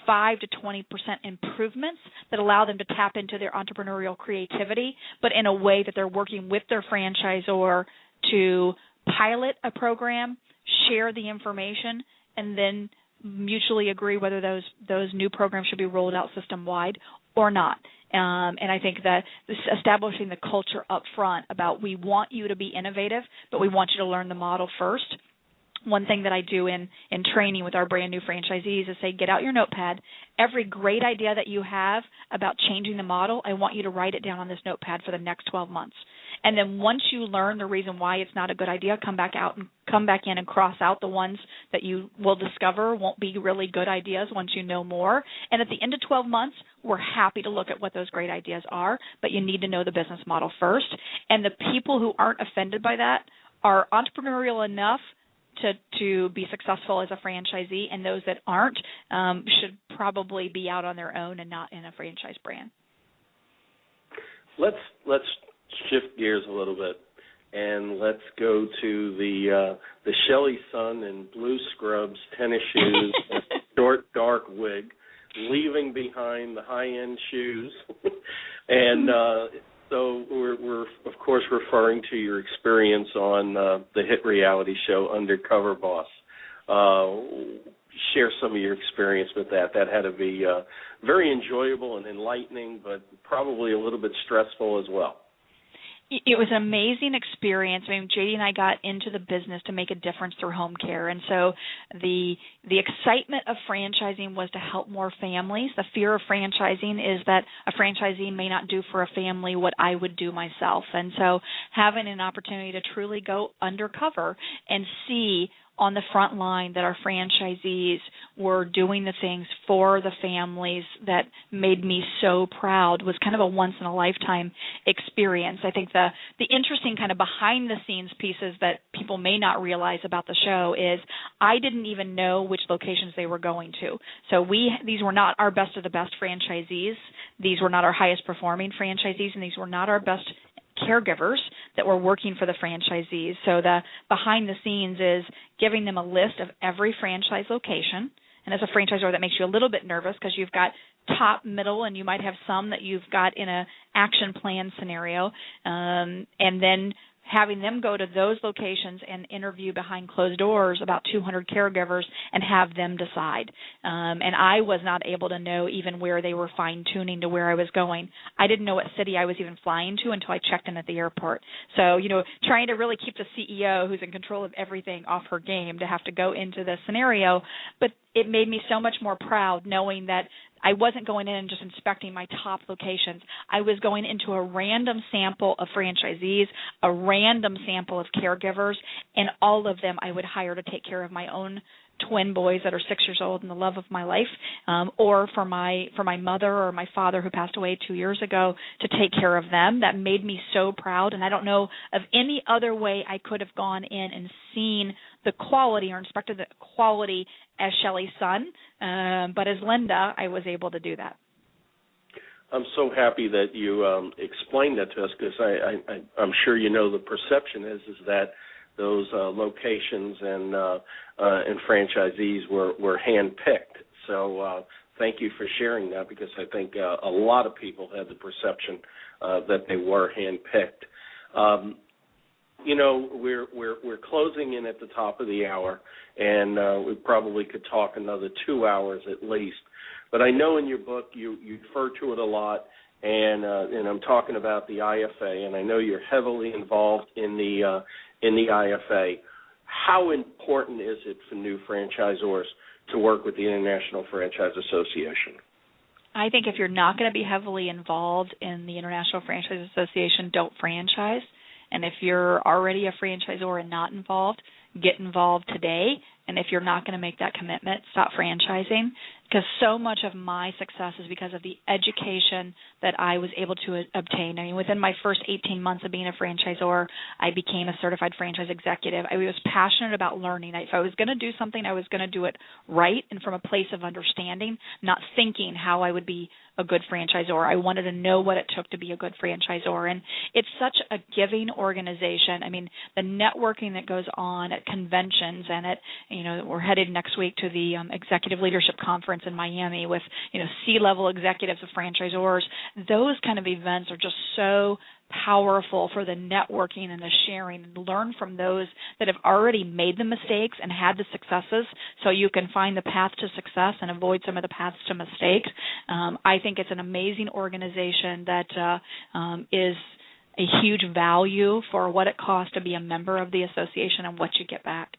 5 to 20% improvements that allow them to tap into their entrepreneurial creativity, but in a way that they're working with their franchisor to pilot a program, share the information, and then mutually agree whether those new programs should be rolled out system-wide or not. And I think that establishing the culture up front about we want you to be innovative, but we want you to learn the model first. One thing that I do in training with our brand new franchisees is say, get out your notepad. Every great idea that you have about changing the model, I want you to write it down on this notepad for the next 12 months. And then once you learn the reason why it's not a good idea, come back in and cross out the ones that you will discover won't be really good ideas once you know more. And at the end of 12 months, we're happy to look at what those great ideas are, but you need to know the business model first. And the people who aren't offended by that are entrepreneurial enough to be successful as a franchisee, and those that aren't should probably be out on their own and not in a franchise brand. Let's shift gears a little bit, and let's go to the Shelly Sun in blue scrubs, tennis shoes, and short dark wig, leaving behind the high-end shoes, and so we're of course referring to your experience on the hit reality show Undercover Boss. Share some of your experience with that. That had to be very enjoyable and enlightening, but probably a little bit stressful as well. It was an amazing experience. I mean, JD and I got into the business to make a difference through home care. And so the excitement of franchising was to help more families. The fear of franchising is that a franchisee may not do for a family what I would do myself. And so having an opportunity to truly go undercover and see on the front line that our franchisees were doing the things for the families that made me so proud was kind of a once-in-a-lifetime experience. I think the interesting kind of behind-the-scenes pieces that people may not realize about the show is I didn't even know which locations they were going to. So these were not our best of the best franchisees. These were not our highest-performing franchisees, and these were not our best caregivers that were working for the franchisees. So the behind the scenes is giving them a list of every franchise location. And as a franchisor, that makes you a little bit nervous because you've got top, middle, and you might have some that you've got in a action plan scenario. And then having them go to those locations and interview behind closed doors about 200 caregivers and have them decide. And I was not able to know even where they were fine-tuning to where I was going. I didn't know what city I was even flying to until I checked in at the airport. So, trying to really keep the CEO who's in control of everything off her game to have to go into this scenario. But it made me so much more proud knowing that I wasn't going in and just inspecting my top locations. I was going into a random sample of franchisees, a random sample of caregivers, and all of them I would hire to take care of my own twin boys that are 6 years old and the love of my life, or for my mother or my father who passed away 2 years ago to take care of them. That made me so proud, and I don't know of any other way I could have gone in and seen the quality or inspected the quality as Shelly Sun, but as Linda, I was able to do that. I'm so happy that you explained that to us, because I'm sure you know the perception is that those locations and franchisees were handpicked. So thank you for sharing that, because I think a lot of people had the perception that they were handpicked. We're closing in at the top of the hour, and we probably could talk another 2 hours at least. But I know in your book you refer to it a lot, and I'm talking about the IFA, and I know you're heavily involved in the IFA. How important is it for new franchisors to work with the International Franchise Association? I think if you're not going to be heavily involved in the International Franchise Association, don't franchise. And if you're already a franchisor and not involved, get involved today. And if you're not going to make that commitment, stop franchising, because so much of my success is because of the education that I was able to obtain. I mean, within my first 18 months of being a franchisor, I became a certified franchise executive. I was passionate about learning. If I was going to do something, I was going to do it right and from a place of understanding, not thinking how I would be a good franchisor. I wanted to know what it took to be a good franchisor. And it's such a giving organization. I mean, the networking that goes on at conventions and at, we're headed next week to the Executive Leadership Conference in Miami with, C-level executives of franchisors. Those kind of events are just so powerful for the networking and the sharing, and learn from those that have already made the mistakes and had the successes, so you can find the path to success and avoid some of the paths to mistakes. I think it's an amazing organization that is a huge value for what it costs to be a member of the association and what you get back.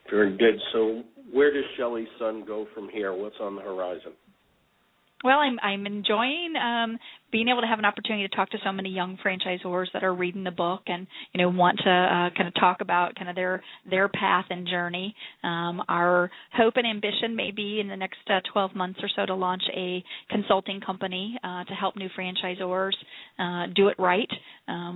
Very good. So where does Shelly Sun go from here? What's on the horizon? Well, I'm enjoying being able to have an opportunity to talk to so many young franchisors that are reading the book and want to kind of talk about kind of their path and journey. Our hope and ambition may be in the next 12 months or so to launch a consulting company to help new franchisors do it right.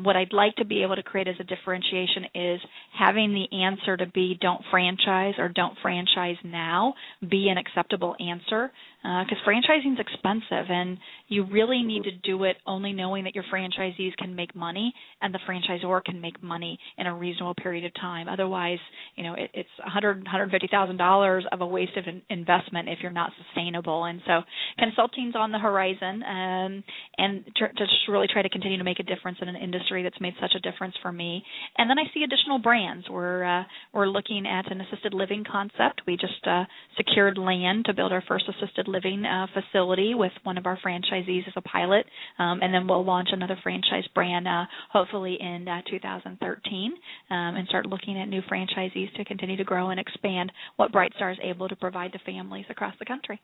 What I'd like to be able to create as a differentiation is having the answer to be don't franchise or don't franchise now be an acceptable answer, because franchising is expensive, and you really need to do it only knowing that your franchisees can make money and the franchisor can make money in a reasonable period of time. Otherwise, it's $150,000 of a waste of investment if you're not sustainable. And so consulting's on the horizon, and to just really try to continue to make a difference in an industry that's made such a difference for me. And then I see additional brands. We're looking at an assisted living concept. We just secured land to build our first assisted living facility with one of our franchisees as a pilot, and then we'll launch another franchise brand hopefully in 2013 and start looking at new franchisees to continue to grow and expand what BrightStar is able to provide to families across the country.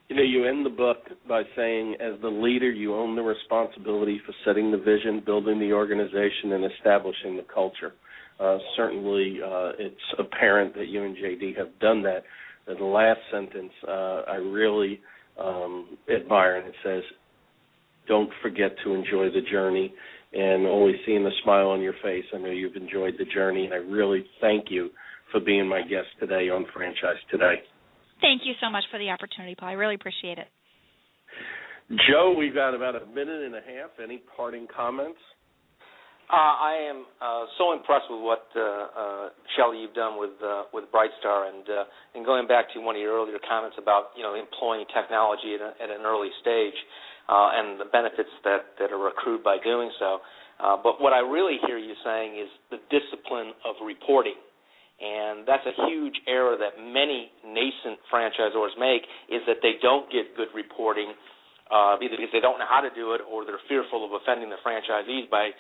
You end the book by saying, as the leader, you own the responsibility for setting the vision, building the organization, and establishing the culture. Certainly, it's apparent that you and JD have done that. The last sentence I really admire, and it says, don't forget to enjoy the journey, and always seeing the smile on your face. I know you've enjoyed the journey, and I really thank you for being my guest today on Franchise Today. Thank you so much for the opportunity, Paul. I really appreciate it. Joe, we've got about a minute and a half. Any parting comments? I am so impressed with what Shelly you've done with BrightStar, and going back to one of your earlier comments about employing technology at an early stage and the benefits that are accrued by doing so. But what I really hear you saying is the discipline of reporting. And that's a huge error that many nascent franchisors make, is that they don't get good reporting either because they don't know how to do it or they're fearful of offending the franchisees by,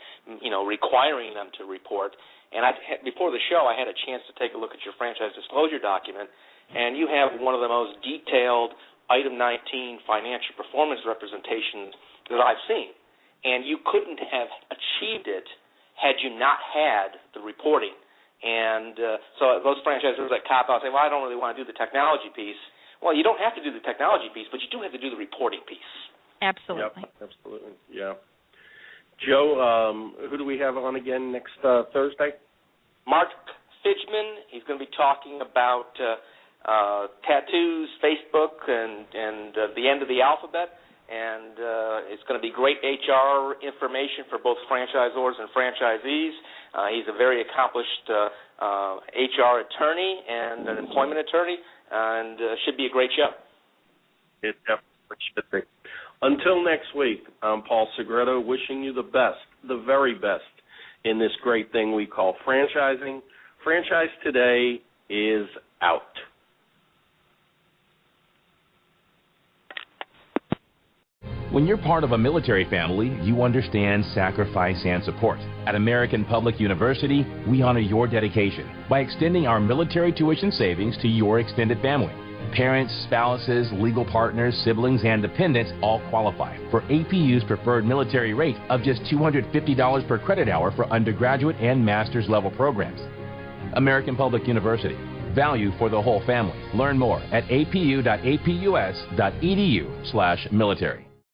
requiring them to report. And before the show, I had a chance to take a look at your franchise disclosure document, and you have one of the most detailed Item 19 financial performance representations that I've seen. And you couldn't have achieved it had you not had the reporting. And so those franchisors that cop out say, well, I don't really want to do the technology piece. Well, you don't have to do the technology piece, but you do have to do the reporting piece. Absolutely. Yep, absolutely, yeah. Joe, who do we have on again next Thursday? Mark Fidgman. He's going to be talking about tattoos, Facebook, and the end of the alphabet. And it's going to be great HR information for both franchisors and franchisees. He's a very accomplished HR attorney and an employment attorney, and should be a great show. It definitely should be. Until next week, I'm Paul Segreto, wishing you the best, the very best, in this great thing we call franchising. Franchise Today is out. When you're part of a military family, you understand sacrifice and support. At American Public University, we honor your dedication by extending our military tuition savings to your extended family. Parents, spouses, legal partners, siblings, and dependents all qualify for APU's preferred military rate of just $250 per credit hour for undergraduate and master's level programs. American Public University. Value for the whole family. Learn more at apu.apus.edu/military.